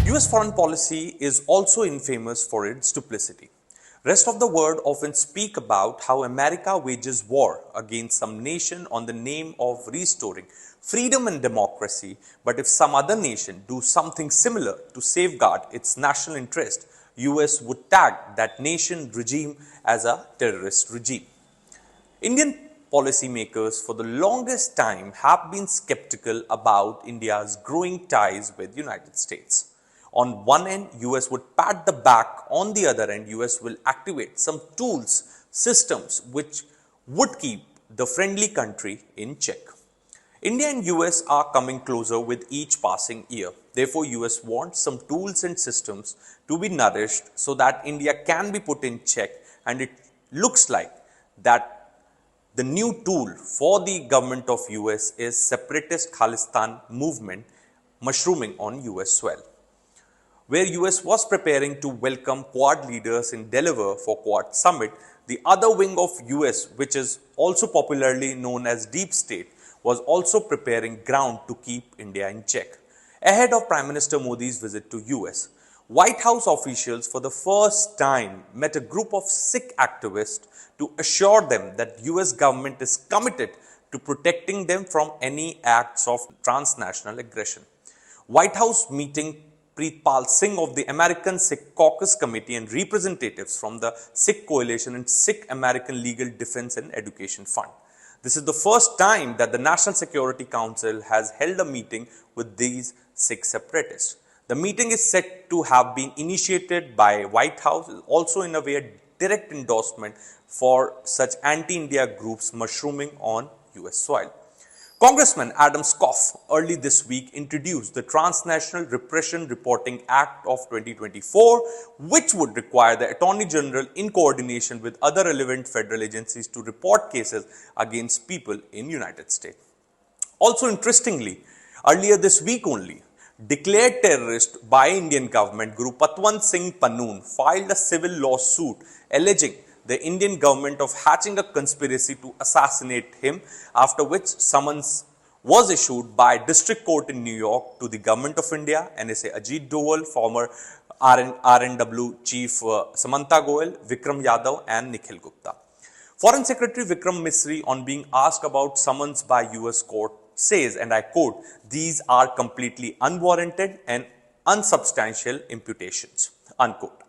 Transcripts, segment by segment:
US foreign policy is also infamous for its duplicity. Rest of the world often speak about how America wages war against some nation on the name of restoring freedom and democracy, but if some other nation do something similar to safeguard its national interest, US would tag that nation regime as a terrorist regime. Indian policymakers for the longest time have been skeptical about India's growing ties with United States. On one end, US would pat the back. On the other end, US will activate some tools, systems which would keep the friendly country in check. India and US are coming closer with each passing year. Therefore, US wants some tools and systems to be nourished so that India can be put in check, and it looks like that the new tool for the government of US is separatist Khalistan movement mushrooming on US soil. Where US was preparing to welcome Quad leaders in Delaware for Quad Summit, the other wing of US, which is also popularly known as Deep State, was also preparing ground to keep India in check. Ahead of Prime Minister Modi's visit to US, White House officials for the first time met a group of Sikh activists to assure them that US government is committed to protecting them from any acts of transnational aggression. White House meeting Preetpal Singh of the American Sikh Caucus Committee and representatives from the Sikh Coalition and Sikh American Legal Defense and Education Fund. This is the first time that the National Security Council has held a meeting with these Sikh separatists. The meeting is said to have been initiated by White House, also in a way a direct endorsement for such anti-India groups mushrooming on US soil. Congressman Adam Schiff early this week introduced the Transnational Repression Reporting Act of 2024, which would require the Attorney General in coordination with other relevant federal agencies to report cases against people in United States. Also interestingly, earlier this week only, declared terrorist by Indian government Guru Patwant Singh Pannoon filed a civil lawsuit alleging the Indian government of hatching a conspiracy to assassinate him, after which summons was issued by District Court in New York to the Government of India, NSA Ajit Doval, former RNW Chief Samantha Goel, Vikram Yadav and Nikhil Gupta. Foreign Secretary Vikram Misri, on being asked about summons by US court, says, and I quote, "These are completely unwarranted and unsubstantial imputations," unquote.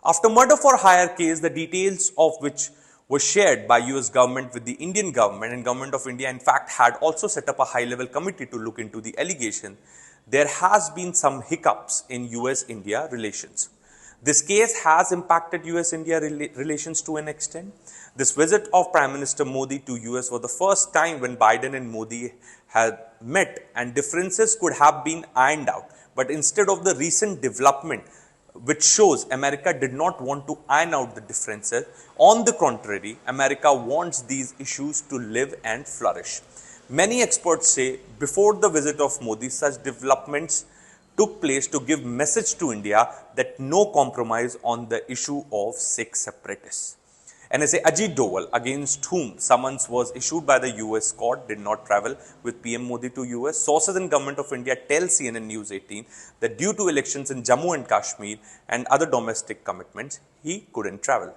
After murder for hire case, the details of which were shared by US government with the Indian government, and government of India in fact had also set up a high-level committee to look into the allegation, there has been some hiccups in US-India relations. This case has impacted US-India relations to an extent. This visit of Prime Minister Modi to US was the first time when Biden and Modi had met and differences could have been ironed out. But instead of the recent development, which shows America did not want to iron out the differences. On the contrary, America wants these issues to live and flourish. Many experts say before the visit of Modi, such developments took place to give message to India that no compromise on the issue of Sikh separatists. NSA Ajit Doval, against whom summons was issued by the US court, did not travel with PM Modi to US. Sources in Government of India tell CNN News 18 that due to elections in Jammu and Kashmir and other domestic commitments, he couldn't travel.